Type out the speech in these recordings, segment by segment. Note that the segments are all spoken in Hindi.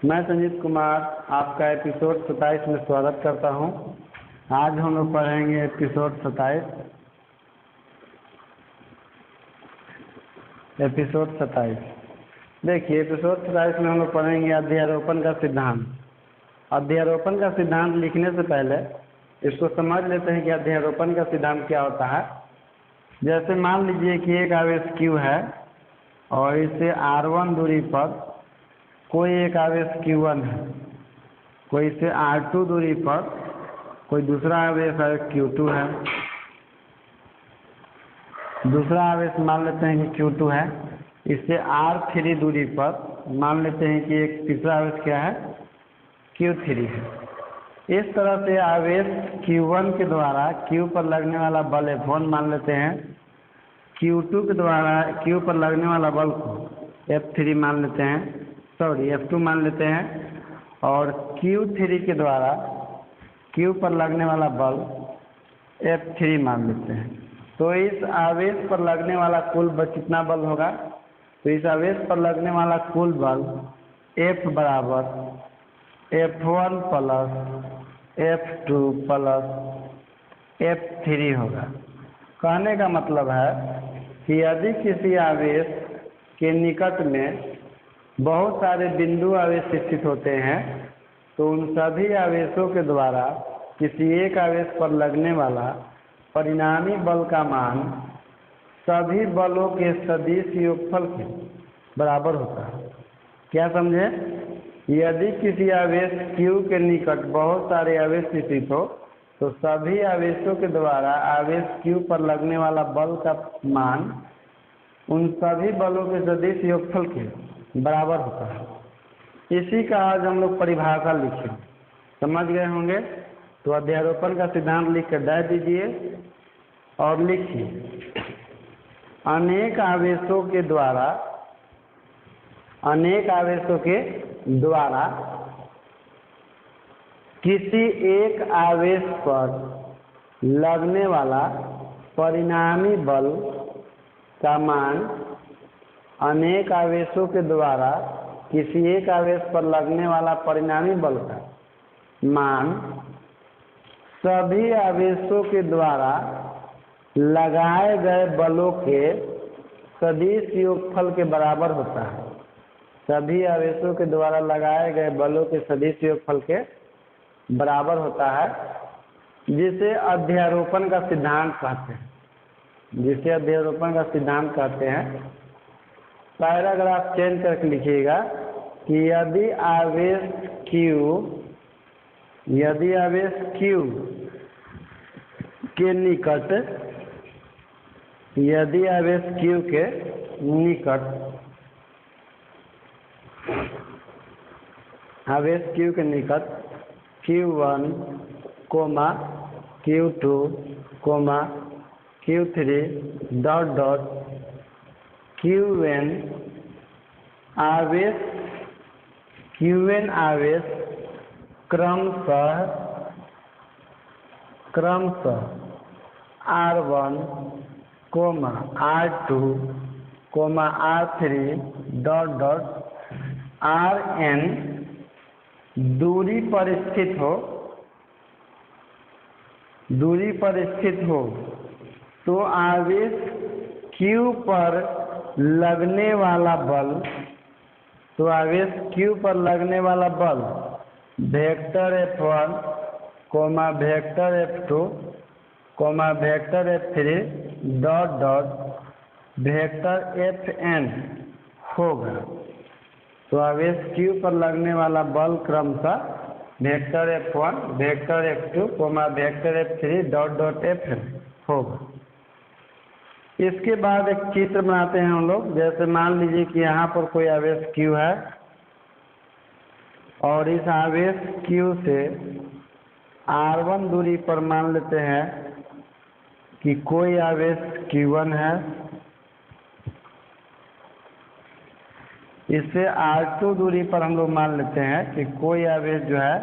मैं संजीत कुमार आपका एपिसोड 27 में स्वागत करता हूं। आज हम लोग पढ़ेंगे एपिसोड 27। देखिए एपिसोड 27 में हम लोग पढ़ेंगे अध्यारोपण का सिद्धांत। अध्यारोपण का सिद्धांत लिखने से पहले इसको समझ लेते हैं कि अध्यारोपण का सिद्धांत क्या होता है। जैसे मान लीजिए कि एक आवेश Q है और इसे R1 दूरी पर कोई एक आवेश Q1 है, कोई इसे R2 दूरी पर कोई दूसरा आवेश Q2 है, दूसरा आवेश मान लेते हैं कि Q2 है। इससे R3 दूरी पर मान लेते हैं कि एक तीसरा आवेश क्या है, Q3 है। इस तरह से आवेश Q1 के द्वारा Q पर लगने वाला बल F1 मान लेते हैं, Q2 के द्वारा Q पर लगने वाला बल को F3 मान लेते हैं, F2 मान लेते हैं, और Q3 के द्वारा Q पर लगने वाला बल F3 मान लेते हैं। तो इस आवेश पर लगने वाला कुल बल कितना बल होगा? तो इस आवेश पर लगने वाला कुल बल F बराबर F1 plus F2 plus F3 होगा। कहने का मतलब है कि यदि किसी आवेश के निकट में बहुत सारे बिंदु आवेश स्थित होते हैं तो उन सभी आवेशों के द्वारा किसी एक आवेश पर लगने वाला परिणामी बल का मान सभी बलों के सदिश योगफल के बराबर होता है। क्या समझे? यदि किसी आवेश Q के निकट बहुत सारे आवेश स्थित हो तो सभी आवेशों के द्वारा आवेश Q पर लगने वाला बल का मान उन सभी बलों के सदिश योगफल के बराबर होता है। इसी का आज हम लोग परिभाषा लिखें। समझ गए होंगे? तो अध्यारोपण का सिद्धांत लिख कर डाल दीजिए और लिखिए अनेक आवेशों के द्वारा किसी एक आवेश पर लगने वाला परिणामी बल का मान अनेक आवेशों के द्वारा किसी एक आवेश पर लगने वाला परिणामी बल का मान सभी आवेशों के द्वारा लगाए गए बलों के सदिश योगफल के बराबर होता है। सभी आवेशों के द्वारा लगाए गए बलों के सदिश योगफल के बराबर होता है, जिसे अध्यारोपण का सिद्धांत कहते हैं। पैराग्राफ चेंज करके लिखिएगा कि यदि आवेश Q के निकट Q1, Q2, Q3 Qn आवेश क्रमशः R1, R2, R3 Rn दूरी पर स्थित हो तो आवेश Q पर लगने वाला बल vector F1, vector F2, vector F3 vector Fn होगा। तो आवेश Q पर लगने वाला बल क्रमशः vector F1, vector F2, vector F3 Fn होगा। इसके बाद एक चित्र बनाते हैं हम लोग। जैसे मान लीजिए कि यहाँ पर कोई आवेश Q है और इस आवेश Q से R1 दूरी पर मान लेते हैं कि कोई आवेश Q1 है, इससे R2 दूरी पर हम लोग मान लेते हैं कि कोई आवेश जो है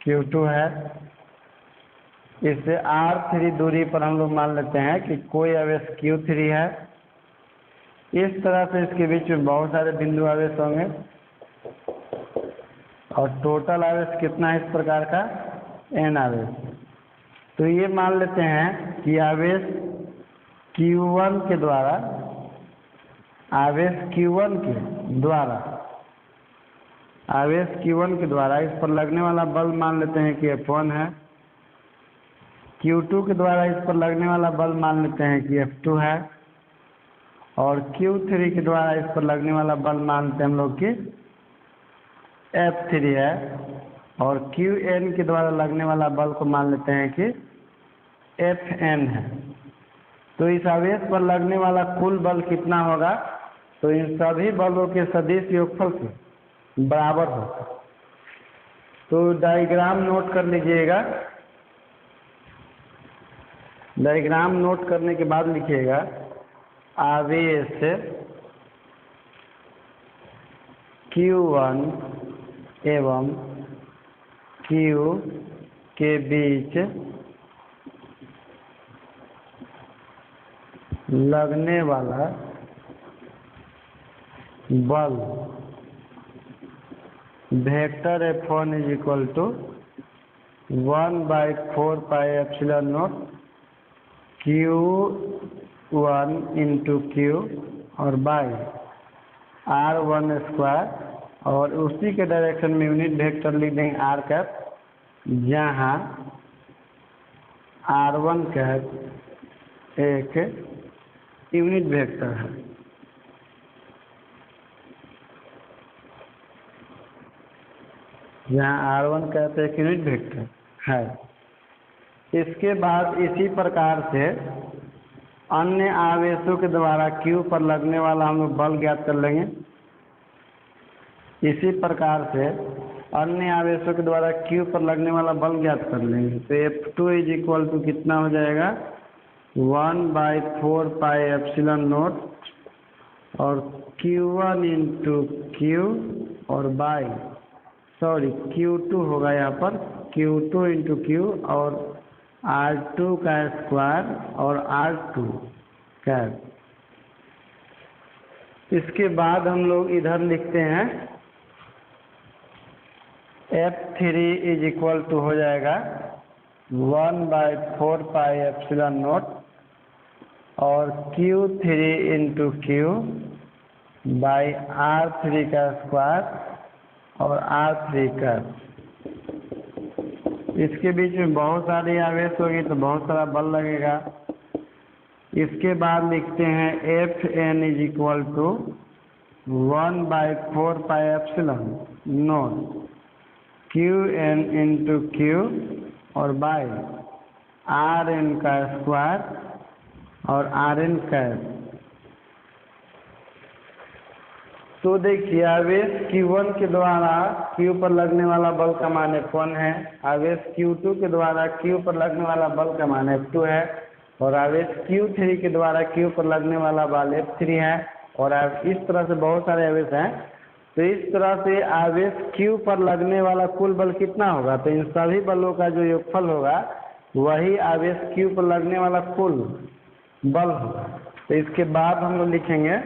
Q2 है, इससे R3 दूरी पर हम लोग मान लेते हैं कि कोई आवेश Q3 है। इस तरह से इसके बीच में बहुत सारे बिंदु आवेश होंगे। और टोटल आवेश कितना है इस प्रकार का, n आवेश। तो ये मान लेते हैं कि आवेश Q1 के द्वारा, आवेश Q1 के द्वारा इस पर लगने वाला बल मान लेते हैं कि F1 है। Q2 के द्वारा इस पर लगने वाला बल मान लेते हैं कि F2 है। और Q3 के द्वारा इस पर लगने वाला बल मानते हैं हम लोग कि F3 है। और Qn के द्वारा लगने वाला बल को मान लेते हैं कि Fn है। तो इस आवेश पर लगने वाला कुल बल कितना होगा, तो इन सभी बलों के सदिश योगफल के बराबर होगा। तो डायग्राम नोट कर लीजिएगा। डायग्राम नोट करने के बाद लिखिएगा, आवेश Q1 एवं Q के बीच लगने वाला बल vector F1 is equal to 1/4 pi epsilon naught Q1 into Q और बाई R1 स्क्वायर। और उसी के डायरेक्शन में यूनिट वेक्टर लिख देंगे R कैप, जहाँ R1 कैप एक यूनिट वेक्टर है। जहाँ R1 कैप एक यूनिट वेक्टर है। इसके बाद इसी प्रकार से अन्य आवेशों के द्वारा Q पर लगने वाला हम लोग बल ज्ञात कर लेंगे। इसी प्रकार से अन्य आवेशों के द्वारा Q पर लगने वाला बल ज्ञात कर लेंगे। तो F2 इज इक्वल टू कितना हो जाएगा, 1/4 पाई एप्सिलॉन नॉट और Q1 इंटू Q और बाई Q2 होगा यहाँ पर, Q2 इंटू Q और R2 का स्क्वायर और R2 कैप। इसके बाद हम लोग इधर लिखते हैं F3 इज इक्वल टू हो जाएगा 1/4 पाई एप्सिलॉन नॉट और Q3 into Q by R3 का स्क्वायर और R3 का। इसके बीच में बहुत सारी आवेश होगी तो बहुत सारा बल लगेगा। इसके बाद लिखते हैं Fn is equal to 1/4 pi epsilon naught Qn into Q और बाई Rn का स्क्वायर और Rn कैप। तो देखिए आवेश Q1 के द्वारा Q पर लगने वाला बल का मान F1 है। आवेश Q2 के द्वारा Q पर लगने वाला बल का मान F2 है। और आवेश Q3 के द्वारा Q पर लगने वाला बल F3 है। और इस तरह से बहुत सारे आवेश हैं। तो इस तरह से आवेश Q पर लगने वाला कुल बल कितना होगा, तो इन सभी बलों का जो योगफल होगा वही आवेश Q पर लगने वाला कुल बल होगा। तो इसके बाद हम लोग लिखेंगे,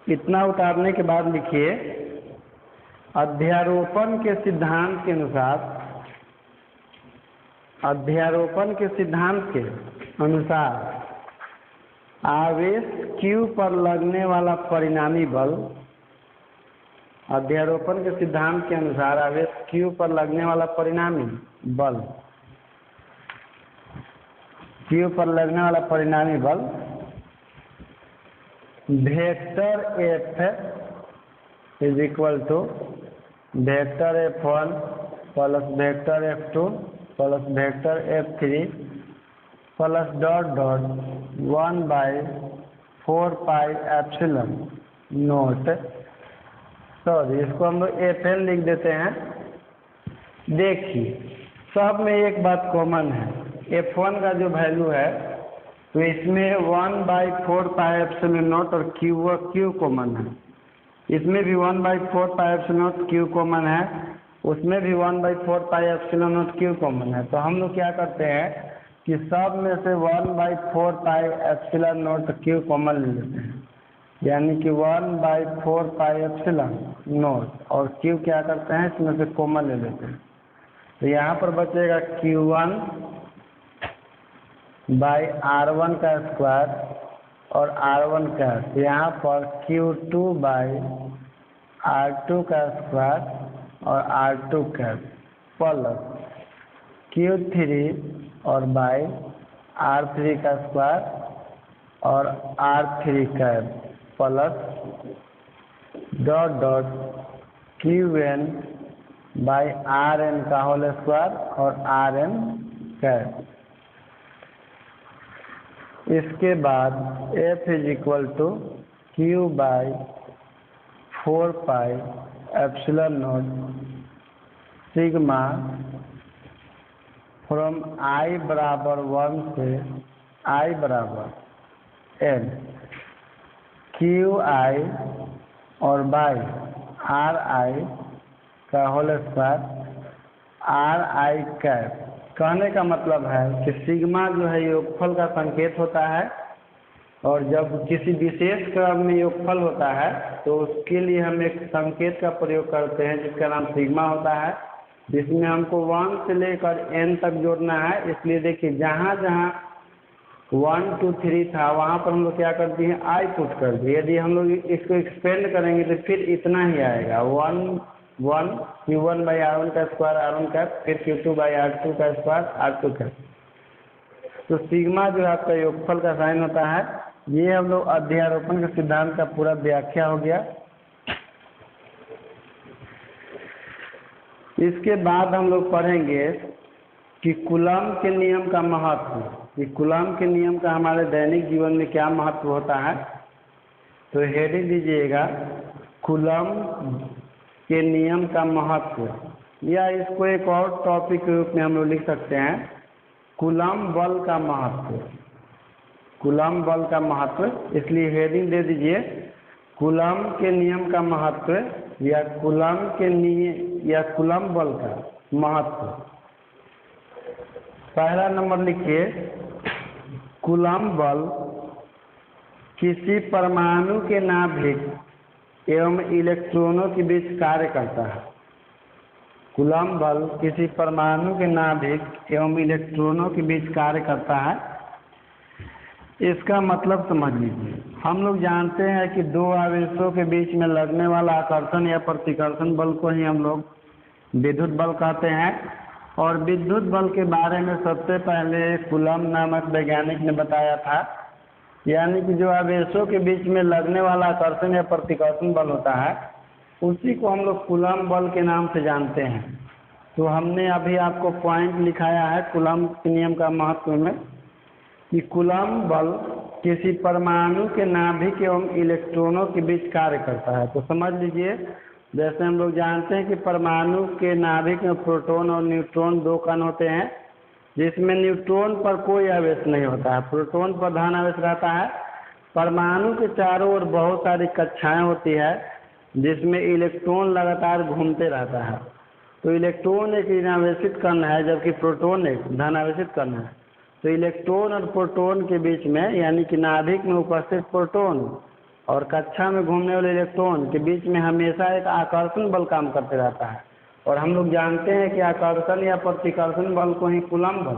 इतना उतारने के बाद लिखिए, अध्यारोपण के सिद्धांत के अनुसार, अध्यारोपण के सिद्धांत के अनुसार आवेश Q पर लगने वाला परिणामी बल, अध्यारोपण के सिद्धांत के अनुसार आवेश Q पर लगने वाला परिणामी बल, Q पर लगने वाला परिणामी बल vector F is equal to vector F1 plus vector F2 plus vector F3 plus dot dot 1/4 pi epsilon naught, sorry इसको हम लोग Fn लिख देते हैं। देखिए सब में एक बात कॉमन है, F1 का जो वैल्यू है तो इसमें 1/4 पाई एप्सिलॉन नॉट और Q कॉमन है। इसमें भी 1/4 pi epsilon not Q common है, उसमें भी 1/4 pi epsilon not Q common है। तो हम लोग क्या करते हैं कि सब में से 1/4 pi epsilon not Q common ले लेते हैं। यानी कि 1/4πε0, और Q क्या करते हैं इसमें से कॉमन ले लेते हैं, तो यहाँ पर बचेगा Q1/R1 का स्क्वायर और R1 का, तो यहाँ पर Q2/R2 का स्क्वायर और R2 का प्लस Q3 और बाई R3 का स्क्वायर और R3 का प्लस डॉट डॉट Qn/Rn का होल स्क्वायर और Rn का। इसके बाद F = Q/4πε0 sigma from I बराबर 1 से I बराबर n QI और बाई RI का होल स्क्वायर RI कैप। कहने का मतलब है कि सिग्मा जो है योगफल का संकेत होता है, और जब किसी विशेष क्रम में योगफल होता है तो उसके लिए हम एक संकेत का प्रयोग करते हैं जिसका नाम सिग्मा होता है, जिसमें हमको 1 से लेकर n तक जोड़ना है। इसलिए देखिए जहाँ जहाँ 1 2 3 था वहाँ पर हम लोग क्या कर दिए I पुट कर दिए। यदि हम लोग इसको एक्सपेंड करेंगे तो फिर इतना ही आएगा 1 Q1/R1 का स्क्वायर R1 का, फिर Q2/R2 का स्क्वायर R2 का। तो सिग्मा जो है आपका योगफल का साइन होता है। ये हम लोग अध्यारोपण के सिद्धांत का पूरा व्याख्या हो गया। इसके बाद हम लोग पढ़ेंगे कि कूलम्ब के नियम का महत्व, कि कूलम्ब के नियम का हमारे दैनिक जीवन में क्या महत्व होता है। तो हेडिंग दीजिएगा कूलम्ब के नियम का महत्व, या इसको एक और टॉपिक के रूप में हम लोग लिख सकते हैं कूलम्ब बल का महत्व। कूलम्ब बल का महत्व, इसलिए हेडिंग दे दीजिए कूलम्ब के नियम का महत्व, या कूलम्ब के या कूलम्ब बल का महत्व। पहला नंबर लिखिए, कूलम्ब बल किसी परमाणु के नाभिक एवं इलेक्ट्रॉनों के बीच कार्य करता है। कूलम्ब बल किसी परमाणु के नाभिक एवं इलेक्ट्रॉनों के बीच कार्य करता है। इसका मतलब समझ लीजिए, हम लोग जानते हैं कि दो आवेशों के बीच में लगने वाला आकर्षण या प्रतिकर्षण बल को ही हम लोग विद्युत बल कहते हैं। और विद्युत बल के बारे में सबसे पहले कूलम्ब नामक वैज्ञानिक ने बताया था, यानी कि जो आवेशों के बीच में लगने वाला आकर्षण या प्रतिकर्षण बल होता है उसी को हम लोग कूलम्ब बल के नाम से जानते हैं। तो हमने अभी आपको पॉइंट लिखाया है कूलम्ब के नियम का महत्व में, कि कूलम्ब बल किसी परमाणु के नाभिक एवं इलेक्ट्रॉनों के बीच कार्य करता है। तो समझ लीजिए, जैसे हम लोग जानते हैं कि परमाणु के नाभिक में प्रोटॉन और न्यूट्रॉन दो कण होते हैं, जिसमें न्यूट्रॉन पर कोई आवेश नहीं होता है, प्रोटॉन पर धन आवेश रहता है। परमाणु के चारों ओर बहुत सारी कक्षाएं होती है जिसमें इलेक्ट्रॉन लगातार घूमते रहता है। तो इलेक्ट्रॉन एक ऋणावेशित कण है जबकि प्रोटॉन एक धनावेशित कण है। तो इलेक्ट्रॉन और प्रोटॉन के बीच में, यानी कि नाभिक में उपस्थित प्रोटॉन और कक्षा में घूमने वाले इलेक्ट्रॉन के बीच में हमेशा एक आकर्षण बल काम करते रहता है। और हम लोग जानते हैं कि आकर्षण या प्रतिकर्षण बल को ही कूलम्ब बल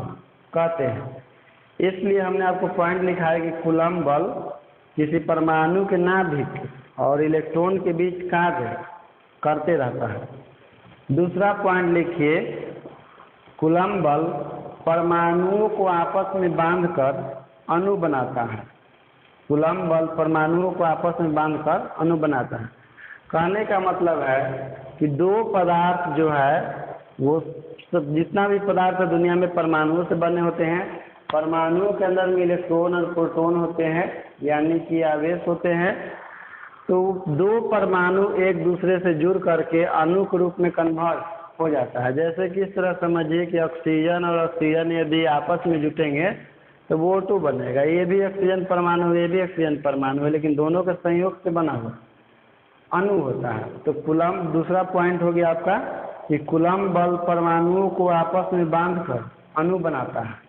कहते हैं। इसलिए हमने आपको पॉइंट लिखा है कि कूलम्ब बल किसी परमाणु के नाभिक और इलेक्ट्रॉन के बीच कार्य करते रहता है। दूसरा पॉइंट लिखिए, कूलम्ब बल परमाणुओं को आपस में बांधकर अणु बनाता है। कूलम्ब बल परमाणुओं को आपस में बांधकर अणु बनाता है। कहने का मतलब है कि दो पदार्थ जो है वो सब, जितना भी पदार्थ दुनिया में परमाणुओं से बने होते हैं, परमाणुओं के अंदर में इलेक्ट्रॉन और प्रोटॉन होते हैं, यानी कि आवेश होते हैं। तो दो परमाणु एक दूसरे से जुड़ करके अणु के रूप में कन्वर्ट हो जाता है। जैसे कि इस तरह समझिए कि ऑक्सीजन और ऑक्सीजन यदि आपस में जुटेंगे तो वो O2 बनेगा। ये भी ऑक्सीजन परमाणु, ये भी ऑक्सीजन परमाणु है, लेकिन दोनों के संयोग से बना हुआ अणु होता है। तो कूलम्ब, दूसरा पॉइंट हो गया आपका कि कूलम्ब बल परमाणुओं को आपस में बांधकर अणु बनाता है।